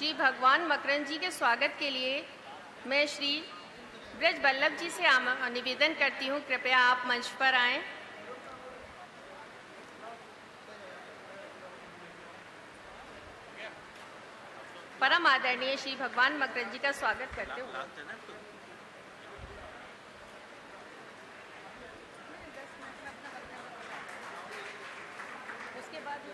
श्री भगवान मकरंद जी के स्वागत के लिए मैं श्री ब्रज वल्लभ जी से निवेदन करती हूँ, कृपया आप मंच पर आएं। परम आदरणीय श्री भगवान मकरंद जी का स्वागत करते हुए उसके बाद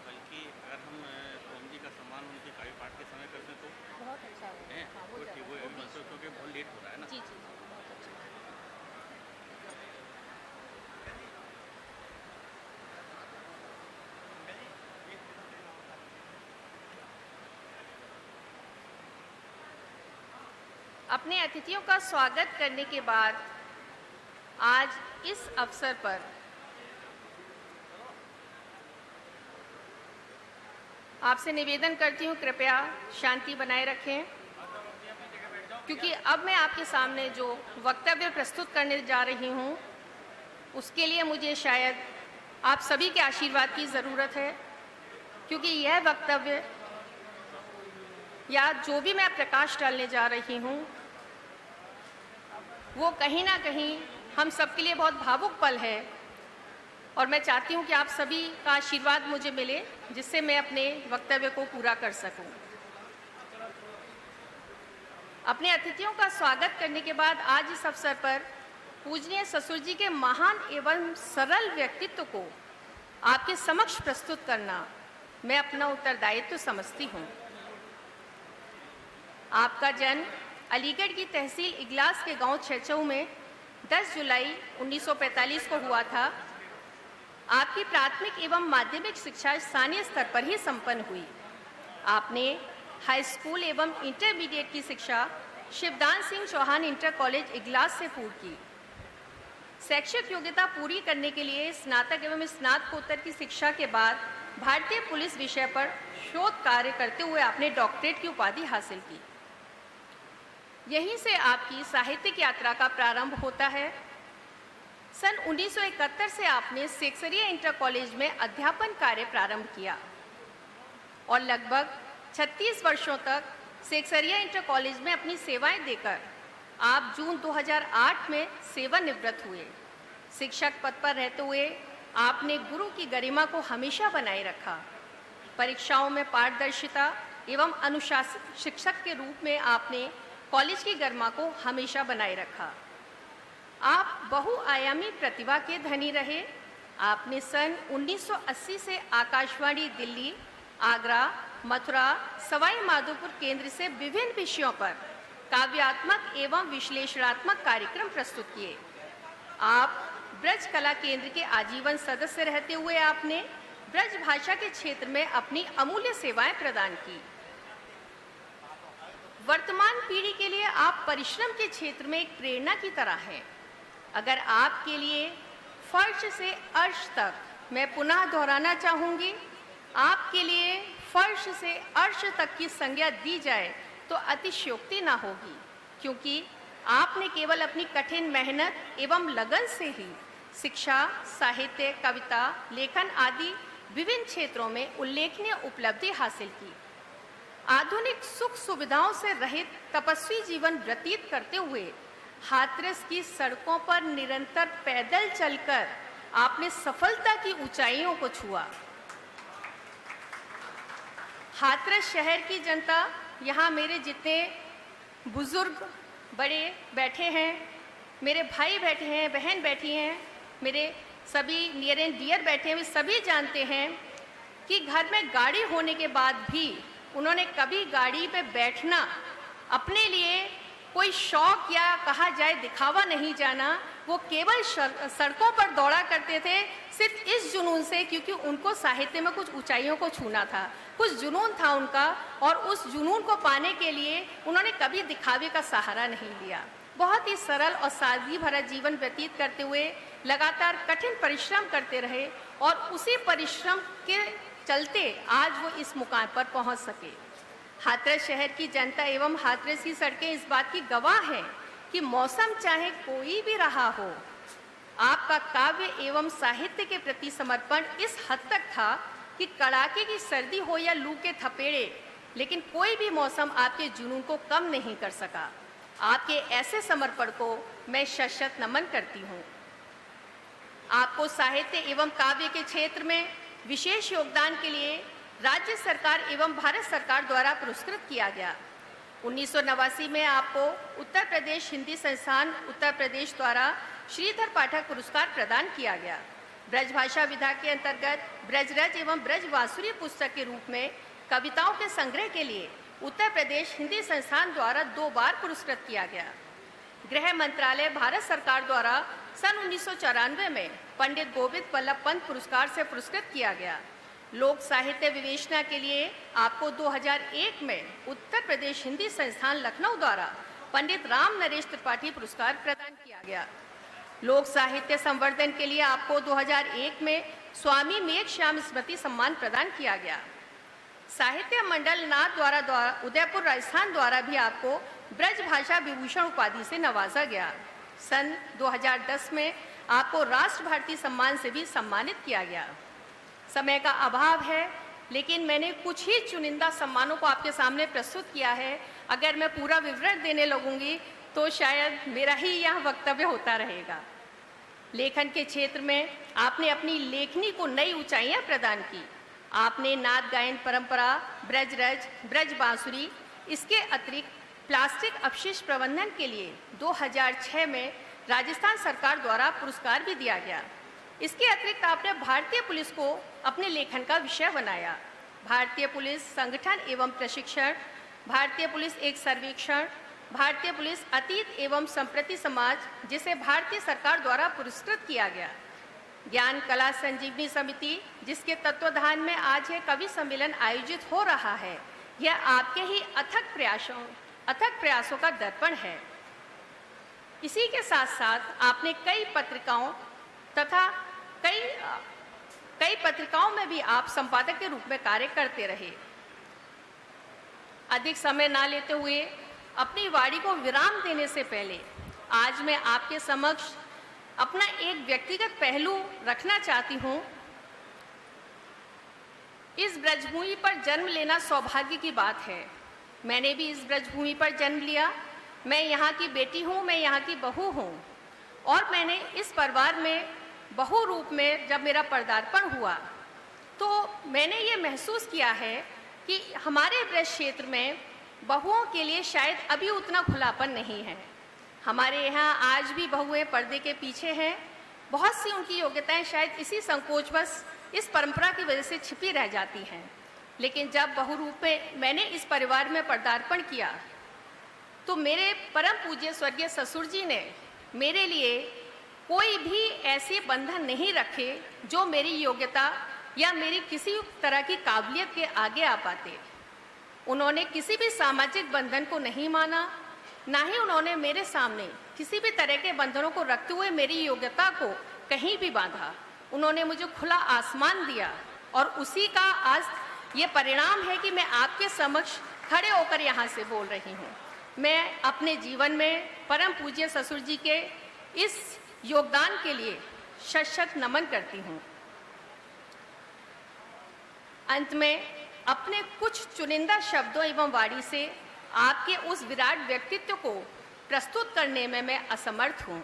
बल्कि अगर हम ओम जी का सम्मान उनके काव्य पाठ के समय करते हैं तो बहुत अच्छा है। हाँ, वो क्योंकि बहुत लेट हो रहा है ना। जी जी बहुत अच्छा। अपने अतिथियों का स्वागत करने के बाद आज इस अवसर पर आपसे निवेदन करती हूँ, कृपया शांति बनाए रखें, क्योंकि अब मैं आपके सामने जो वक्तव्य प्रस्तुत करने जा रही हूँ उसके लिए मुझे शायद आप सभी के आशीर्वाद की ज़रूरत है, क्योंकि यह वक्तव्य या जो भी मैं प्रकाश डालने जा रही हूँ वो कहीं ना कहीं हम सबके लिए बहुत भावुक पल है, और मैं चाहती हूँ कि आप सभी का आशीर्वाद मुझे मिले जिससे मैं अपने वक्तव्य को पूरा कर सकूँ। अपने अतिथियों का स्वागत करने के बाद आज इस अवसर पर पूजनीय ससुर जी के महान एवं सरल व्यक्तित्व को आपके समक्ष प्रस्तुत करना मैं अपना उत्तरदायित्व समझती हूँ। आपका जन्म अलीगढ़ की तहसील इगलास के गांव छेचऊ में 10 जुलाई 1945 को हुआ था। आपकी प्राथमिक एवं माध्यमिक शिक्षा स्थानीय स्तर पर ही संपन्न हुई। आपने हाई स्कूल एवं इंटरमीडिएट की शिक्षा शिवदान सिंह चौहान इंटर कॉलेज इगलास से पूरी की। शैक्षिक योग्यता पूरी करने के लिए स्नातक एवं स्नातकोत्तर की शिक्षा के बाद भारतीय पुलिस विषय पर शोध कार्य करते हुए आपने डॉक्टरेट की उपाधि हासिल की। यहीं से आपकी साहित्यिक यात्रा का प्रारंभ होता है। सन 1971 से आपने सेक्सरिया इंटर कॉलेज में अध्यापन कार्य प्रारंभ किया और लगभग 36 वर्षों तक सेक्सरिया इंटर कॉलेज में अपनी सेवाएं देकर आप जून 2008 में सेवानिवृत्त हुए। शिक्षक पद पर रहते हुए आपने गुरु की गरिमा को हमेशा बनाए रखा। परीक्षाओं में पारदर्शिता एवं अनुशासित शिक्षक के रूप में आपने कॉलेज की गरिमा को हमेशा बनाए रखा। आप बहुआयामी प्रतिभा के धनी रहे। आपने सन 1980 से आकाशवाणी दिल्ली, आगरा, मथुरा, सवाई माधोपुर केंद्र से विभिन्न विषयों पर काव्यात्मक एवं विश्लेषणात्मक कार्यक्रम प्रस्तुत किए। आप ब्रज कला केंद्र के आजीवन सदस्य रहते हुए आपने ब्रज भाषा के क्षेत्र में अपनी अमूल्य सेवाएं प्रदान की। वर्तमान पीढ़ी के लिए आप परिश्रम के क्षेत्र में एक प्रेरणा की तरह हैं। अगर आपके लिए फर्श से अर्श तक मैं पुनः दोहराना चाहूँगी, आपके लिए फर्श से अर्श तक की संज्ञा दी जाए तो अतिशयोक्ति ना होगी, क्योंकि आपने केवल अपनी कठिन मेहनत एवं लगन से ही शिक्षा, साहित्य, कविता, लेखन आदि विभिन्न क्षेत्रों में उल्लेखनीय उपलब्धि हासिल की। आधुनिक सुख सुविधाओं से रहित तपस्वी जीवन व्यतीत करते हुए हाथरस की सड़कों पर निरंतर पैदल चलकर आपने सफलता की ऊंचाइयों को छुआ। हाथरस शहर की जनता, यहाँ मेरे जितने बुजुर्ग बड़े बैठे हैं, मेरे भाई बैठे हैं, बहन बैठी हैं, मेरे सभी नियर एंड डियर बैठे हैं, वे सभी जानते हैं कि घर में गाड़ी होने के बाद भी उन्होंने कभी गाड़ी पे बैठना अपने लिए कोई शौक या कहा जाए दिखावा नहीं जाना। वो केवल सड़कों पर दौड़ा करते थे सिर्फ इस जुनून से, क्योंकि उनको साहित्य में कुछ ऊंचाइयों को छूना था, कुछ जुनून था उनका, और उस जुनून को पाने के लिए उन्होंने कभी दिखावे का सहारा नहीं लिया। बहुत ही सरल और सादगी भरा जीवन व्यतीत करते हुए लगातार कठिन परिश्रम करते रहे, और उसी परिश्रम के चलते आज वो इस मुकाम पर पहुंच सके। हाथरस शहर की जनता एवं हाथरस की सड़कें इस बात की गवाह हैं कि मौसम चाहे कोई भी रहा हो, आपका काव्य एवं साहित्य के प्रति समर्पण इस हद तक था कि कड़ाके की सर्दी हो या लू के थपेड़े, लेकिन कोई भी मौसम आपके जुनून को कम नहीं कर सका। आपके ऐसे समर्पण को मैं शत नमन करती हूँ। आपको साहित्य एवं काव्य के क्षेत्र में विशेष योगदान के लिए राज्य सरकार एवं भारत सरकार द्वारा पुरस्कृत किया गया। 1989 में आपको उत्तर प्रदेश हिंदी संस्थान उत्तर प्रदेश द्वारा श्रीधर पाठक पुरस्कार प्रदान किया गया। ब्रजभाषा विधा के अंतर्गत ब्रजरज एवं ब्रजवासुरी पुस्तक के रूप में कविताओं के संग्रह के लिए उत्तर प्रदेश हिंदी संस्थान द्वारा 2 बार पुरस्कृत किया गया। गृह मंत्रालय भारत सरकार द्वारा सन 1994 में पंडित गोविंद वल्लभ पंत पुरस्कार से पुरस्कृत किया गया। लोक साहित्य विवेचना के लिए आपको 2001 में उत्तर प्रदेश हिंदी संस्थान लखनऊ द्वारा पंडित राम नरेश त्रिपाठी पुरस्कार प्रदान किया गया। लोक साहित्य संवर्धन के लिए आपको 2001 में स्वामी मेघश्याम स्मृति सम्मान प्रदान किया गया। साहित्य मंडल नाथ द्वारा उदयपुर राजस्थान द्वारा भी आपको ब्रज भाषा विभूषण उपाधि से नवाजा गया। सन 2010 में आपको राष्ट्र भारती सम्मान से भी सम्मानित किया गया। समय का अभाव है, लेकिन मैंने कुछ ही चुनिंदा सम्मानों को आपके सामने प्रस्तुत किया है। अगर मैं पूरा विवरण देने लगूंगी तो शायद मेरा ही यह वक्तव्य होता रहेगा। लेखन के क्षेत्र में आपने अपनी लेखनी को नई ऊंचाइयां प्रदान की। आपने नाद गायन परंपरा, ब्रजरज, ब्रज बांसुरी, इसके अतिरिक्त प्लास्टिक अपशिष्ट प्रबंधन के लिए 2006 में राजस्थान सरकार द्वारा पुरस्कार भी दिया गया। इसके अतिरिक्त आपने भारतीय पुलिस को अपने लेखन का विषय बनाया। भारतीय पुलिस संगठन एवं प्रशिक्षण, भारतीय पुलिस एक सर्वेक्षण, भारतीय पुलिस अतीत एवं संप्रति समाज, जिसे भारतीय सरकार द्वारा पुरस्कृत किया गया। ज्ञान कला संजीवनी समिति, जिसके तत्वाधान में आज यह कवि सम्मेलन आयोजित हो रहा है, यह आपके ही अथक प्रयासों का दर्पण है। इसी के साथ साथ आपने कई पत्रिकाओं तथा कई पत्रिकाओं में भी आप संपादक के रूप में कार्य करते रहे। अधिक समय ना लेते हुए अपनी वाणी को विराम देने से पहले आज मैं आपके समक्ष अपना एक व्यक्तिगत पहलू रखना चाहती हूँ। इस ब्रजभूमि पर जन्म लेना सौभाग्य की बात है। मैंने भी इस ब्रजभूमि पर जन्म लिया। मैं यहाँ की बेटी हूँ, मैं यहाँ की बहू हूँ, और मैंने इस परिवार में बहू रूप में जब मेरा पदार्पण हुआ तो मैंने ये महसूस किया है कि हमारे ब्रज क्षेत्र में बहुओं के लिए शायद अभी उतना खुलापन नहीं है। हमारे यहाँ आज भी बहुएं पर्दे के पीछे हैं। बहुत सी उनकी योग्यताएं शायद इसी संकोचवश इस परंपरा की वजह से छिपी रह जाती हैं। लेकिन जब बहु रूप में मैंने इस परिवार में पदार्पण किया तो मेरे परम पूज्य स्वर्गीय ससुर जी ने मेरे लिए कोई भी ऐसे बंधन नहीं रखे जो मेरी योग्यता या मेरी किसी तरह की काबिलियत के आगे आ पाते। उन्होंने किसी भी सामाजिक बंधन को नहीं माना, ना ही उन्होंने मेरे सामने किसी भी तरह के बंधनों को रखते हुए मेरी योग्यता को कहीं भी बांधा। उन्होंने मुझे खुला आसमान दिया और उसी का आज ये परिणाम है कि मैं आपके समक्ष खड़े होकर यहाँ से बोल रही हूँ। मैं अपने जीवन में परम पूज्य ससुर जी के इस योगदान के लिए शत नमन करती हूँ। अंत में अपने कुछ चुनिंदा शब्दों एवं वाणी से आपके उस विराट व्यक्तित्व को प्रस्तुत करने में मैं असमर्थ हूँ।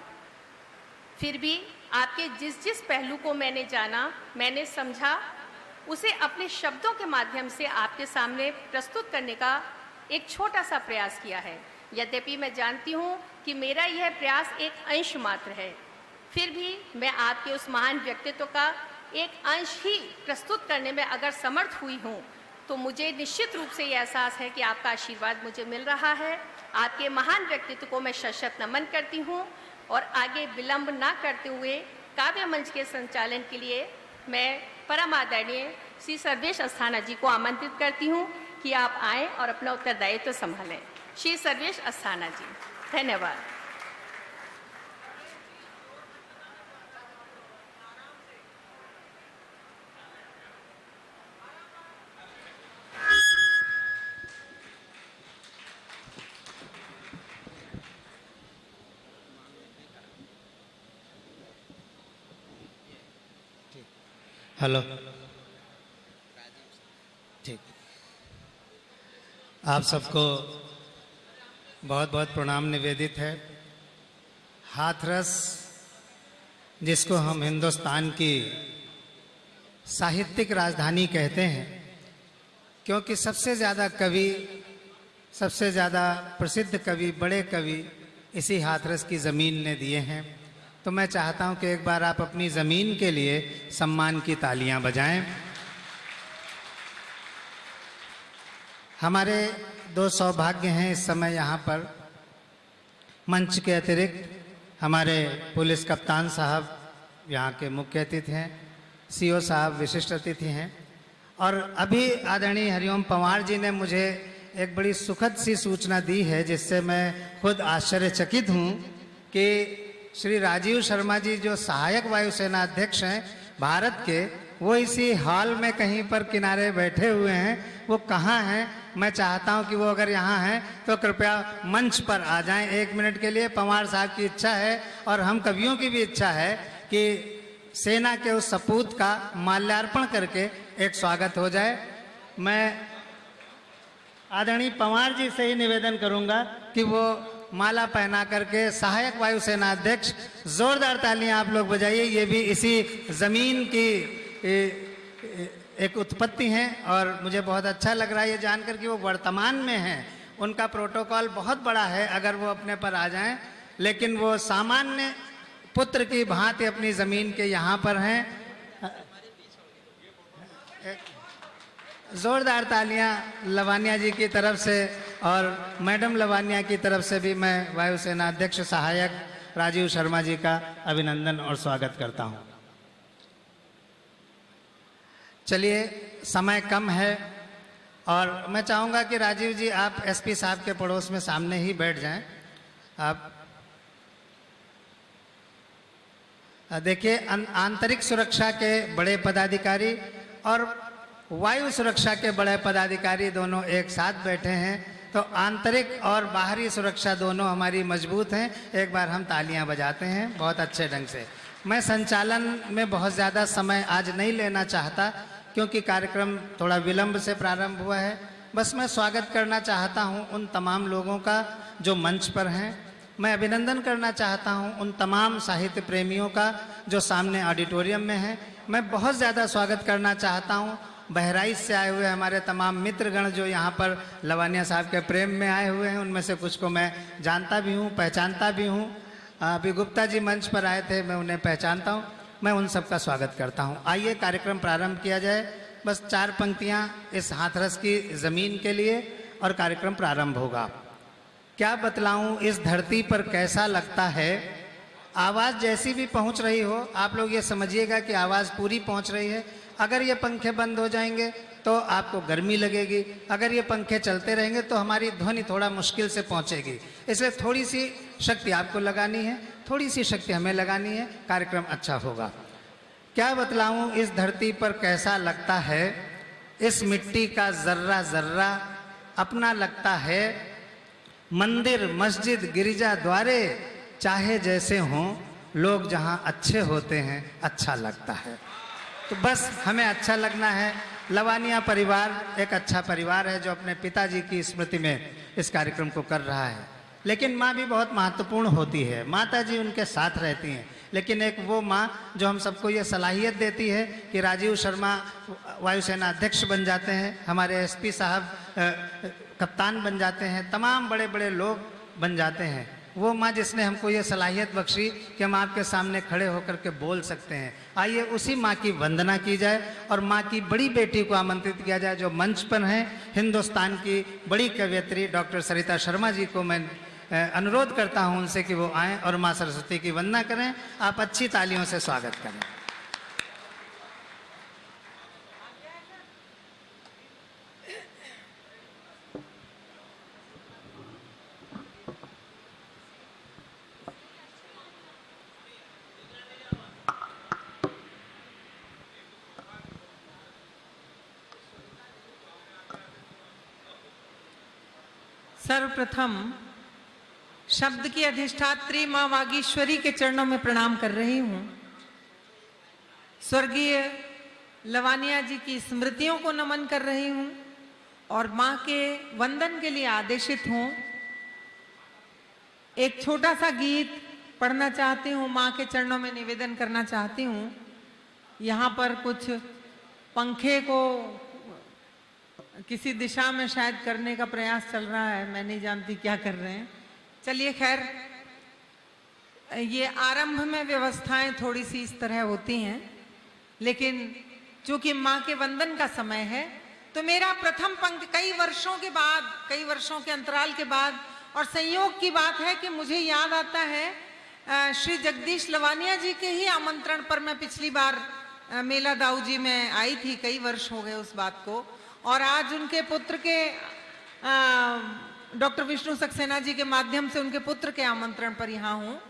फिर भी आपके जिस जिस पहलू को मैंने जाना, मैंने समझा, उसे अपने शब्दों के माध्यम से आपके सामने प्रस्तुत करने का एक छोटा सा प्रयास किया है। यद्यपि मैं जानती हूँ कि मेरा यह प्रयास एक अंश मात्र है, फिर भी मैं आपके उस महान व्यक्तित्व का एक अंश ही प्रस्तुत करने में अगर समर्थ हुई हूँ तो मुझे निश्चित रूप से यह एहसास है कि आपका आशीर्वाद मुझे मिल रहा है। आपके महान व्यक्तित्व को मैं शत नमन करती हूँ और आगे विलंब ना करते हुए काव्य मंच के संचालन के लिए मैं परम आदरणीय श्री सर्वेश अस्थाना जी को आमंत्रित करती हूँ कि आप आएँ और अपना उत्तरदायित्व संभालें। श्री सर्वेश अस्थाना जी, धन्यवाद। हेलो, ठीक। आप सबको बहुत बहुत प्रणाम निवेदित है। हाथरस, जिसको हम हिंदुस्तान की साहित्यिक राजधानी कहते हैं, क्योंकि सबसे ज़्यादा कवि, सबसे ज़्यादा प्रसिद्ध कवि, बड़े कवि इसी हाथरस की ज़मीन ने दिए हैं। तो मैं चाहता हूं कि एक बार आप अपनी ज़मीन के लिए सम्मान की तालियां बजाएं। हमारे दो सौभाग्य हैं इस समय यहाँ पर। मंच के अतिरिक्त हमारे पुलिस कप्तान साहब यहाँ के मुख्य अतिथि हैं, सीओ साहब विशिष्ट अतिथि हैं, और अभी आदरणीय हरिओम पंवार जी ने मुझे एक बड़ी सुखद सी सूचना दी है, जिससे मैं खुद आश्चर्यचकित हूँ कि श्री राजीव शर्मा जी जो सहायक वायुसेना अध्यक्ष हैं भारत के, वो इसी हॉल में कहीं पर किनारे बैठे हुए हैं। वो कहाँ हैं? मैं चाहता हूं कि वो अगर यहाँ हैं तो कृपया मंच पर आ जाएं 1 मिनट के लिए। पंवार साहब की इच्छा है और हम कवियों की भी इच्छा है कि सेना के उस सपूत का माल्यार्पण करके एक स्वागत हो जाए। मैं आदरणीय पंवार जी से ही निवेदन करूंगा कि वो माला पहना करके सहायक वायुसेना अध्यक्ष, जोरदार तालियां आप लोग बजाइए। ये भी इसी ज़मीन की एक उत्पत्ति हैं और मुझे बहुत अच्छा लग रहा है ये जानकर कि वो वर्तमान में हैं। उनका प्रोटोकॉल बहुत बड़ा है अगर वो अपने पर आ जाएं, लेकिन वो सामान्य पुत्र की भांति अपनी ज़मीन के यहाँ पर हैं। जोरदार तालियां लवानिया जी की तरफ से, और मैडम लवानिया की तरफ से भी मैं वायुसेना अध्यक्ष सहायक राजीव शर्मा जी का अभिनंदन और स्वागत करता हूं। चलिए, समय कम है और मैं चाहूँगा कि राजीव जी आप एसपी साहब के पड़ोस में सामने ही बैठ जाएं। आप देखिए, आंतरिक सुरक्षा के बड़े पदाधिकारी और वायु सुरक्षा के बड़े पदाधिकारी दोनों एक साथ बैठे हैं, तो आंतरिक और बाहरी सुरक्षा दोनों हमारी मजबूत हैं। एक बार हम तालियां बजाते हैं बहुत अच्छे ढंग से। मैं संचालन में बहुत ज़्यादा समय आज नहीं लेना चाहता, क्योंकि कार्यक्रम थोड़ा विलंब से प्रारंभ हुआ है। बस मैं स्वागत करना चाहता हूं उन तमाम लोगों का जो मंच पर हैं। मैं अभिनंदन करना चाहता हूं उन तमाम साहित्य प्रेमियों का जो सामने ऑडिटोरियम में हैं। मैं बहुत ज़्यादा स्वागत करना चाहता हूं बहराइच से आए हुए हमारे तमाम मित्रगण जो यहाँ पर लवानिया साहब के प्रेम में आए हुए हैं। उनमें से कुछ को मैं जानता भी हूँ, पहचानता भी हूँ। अभी गुप्ता जी मंच पर आए थे, मैं उन्हें पहचानता हूँ। मैं उन सबका स्वागत करता हूँ। आइए कार्यक्रम प्रारंभ किया जाए। बस 4 पंक्तियाँ इस हाथरस की ज़मीन के लिए और कार्यक्रम प्रारंभ होगा। क्या बतलाऊँ इस धरती पर कैसा लगता है, आवाज़ जैसी भी पहुँच रही हो, आप लोग ये समझिएगा कि आवाज़ पूरी पहुँच रही है। अगर ये पंखे बंद हो जाएंगे तो आपको गर्मी लगेगी, अगर ये पंखे चलते रहेंगे तो हमारी ध्वनि थोड़ा मुश्किल से पहुंचेगी। इसलिए थोड़ी सी शक्ति आपको लगानी है, थोड़ी सी शक्ति हमें लगानी है, कार्यक्रम अच्छा होगा। क्या बतलाऊं इस धरती पर कैसा लगता है, इस मिट्टी का जर्रा जर्रा अपना लगता है। मंदिर मस्जिद गिरिजा द्वारे चाहे जैसे हों, लोग जहां अच्छे होते हैं अच्छा लगता है। तो बस हमें अच्छा लगना है। लवानिया परिवार एक अच्छा परिवार है जो अपने पिताजी की स्मृति में इस कार्यक्रम को कर रहा है। लेकिन माँ भी बहुत महत्वपूर्ण होती है, माता जी उनके साथ रहती हैं, लेकिन एक वो माँ जो हम सबको ये सलाहियत देती है कि राजीव शर्मा वायुसेना अध्यक्ष बन जाते हैं, हमारे एसपी साहब कप्तान बन जाते हैं, तमाम बड़े बड़े लोग बन जाते हैं। वो माँ जिसने हमको ये सलाहियत बख्शी कि हम आपके सामने खड़े होकर के बोल सकते हैं। आइए उसी माँ की वंदना की जाए और माँ की बड़ी बेटी को आमंत्रित किया जाए जो मंच पर हैं। हिंदुस्तान की बड़ी कवयित्री डॉक्टर सरिता शर्मा जी को मैं अनुरोध करता हूँ उनसे कि वो आएँ और माँ सरस्वती की वंदना करें। आप अच्छी तालियों से स्वागत करें। सर्वप्रथम शब्द की अधिष्ठात्री मां वागीश्वरी के चरणों में प्रणाम कर रही हूं। स्वर्गीय लवानिया जी की स्मृतियों को नमन कर रही हूं और मां के वंदन के लिए आदेशित हूं। एक छोटा सा गीत पढ़ना चाहती हूं, मां के चरणों में निवेदन करना चाहती हूं। यहाँ पर कुछ पंखे को किसी दिशा में शायद करने का प्रयास चल रहा है, मैं नहीं जानती क्या कर रहे हैं। चलिए खैर, ये आरंभ में व्यवस्थाएं थोड़ी सी इस तरह होती हैं, लेकिन चूंकि मां के वंदन का समय है तो मेरा प्रथम पंक्ति कई वर्षों के बाद, कई वर्षों के अंतराल के बाद, और संयोग की बात है कि मुझे याद आता है श्री जगदीश लवानिया जी के ही आमंत्रण पर मैं पिछली बार मेला दाऊ जी में आई थी, कई वर्ष हो गए उस बात को, और आज उनके पुत्र के डॉक्टर विष्णु सक्सेना जी के माध्यम से उनके पुत्र के आमंत्रण पर यहाँ हूँ।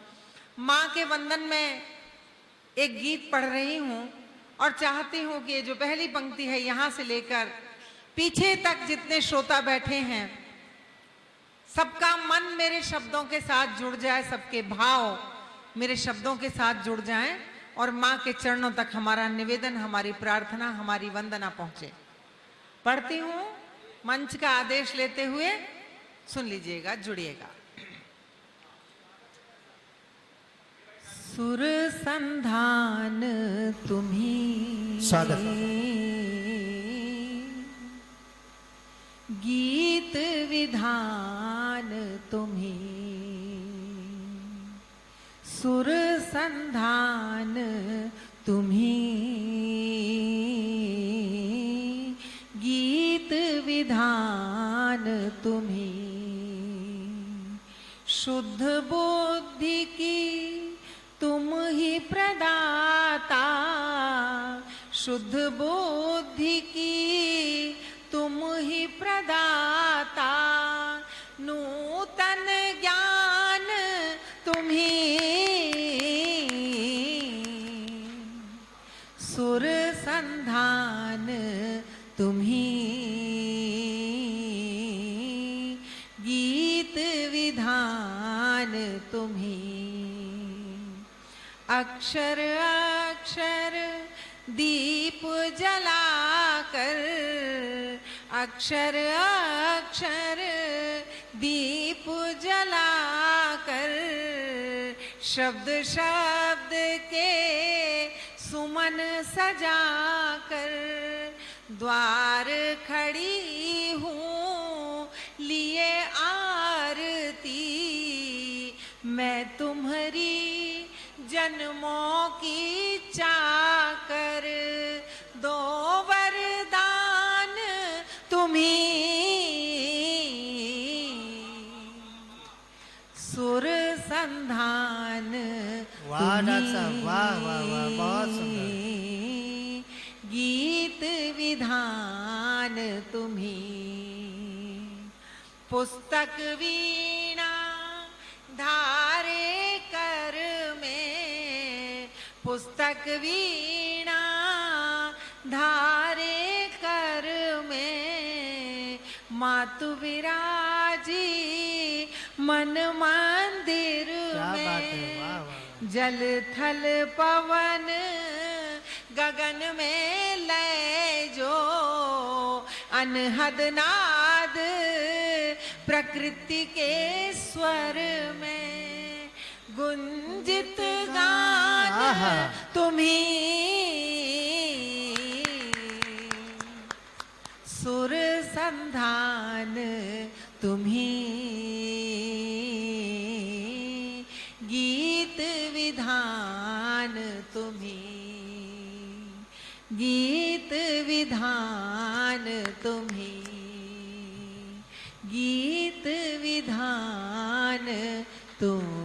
माँ के वंदन में एक गीत पढ़ रही हूँ और चाहती हूँ कि ये जो पहली पंक्ति है यहाँ से लेकर पीछे तक जितने श्रोता बैठे हैं, सबका मन मेरे शब्दों के साथ जुड़ जाए, सबके भाव मेरे शब्दों के साथ जुड़ जाएं और माँ के चरणों तक हमारा निवेदन, हमारी प्रार्थना, हमारी वंदना पहुंचे। पढ़ती हूँ, मंच का आदेश लेते हुए सुन लीजिएगा, जुड़िएगा। सुर संधान तुम्ही स्वागत। गीत विधान तुम्ही, सुर संधान तुम्ही, गीत विधान तुम्ही, शुद्ध बुद्धि की तुम ही प्रदाता, शुद्ध बुद्धि की तुम ही प्रदाता, नूतन ज्ञान तुम ही, सुर संधान तुम ही, गीत विधान तुम ही, अक्षर अक्षर दीप जलाकर, अक्षर अक्षर दीप जलाकर, शब्द शब्द के सुमन सजाकर, द्वार खड़ी हूँ लिए आरती, मैं तुम्हारी जन्मों की चाकर, दो वरदान तुम्ही, सुर संधान वाह डॉक्टर साहब, वाह वाह वाह, बहुत सुंदर। गीत विधान तुम्ही, पुस्तक वीणा धारे कर में, पुस्तक वीणा धारे कर में, मातु विराजी मन मंदिर में, वाह वाह। जल थल पवन गगन में लय जो, अनहद नाद प्रकृति के स्वर में, गुंजित गान तुम्ही, सुर संधान तुम्ही, गीत विधान तुम्ही, गीत विधान तुम्ही, गीत विधान तुम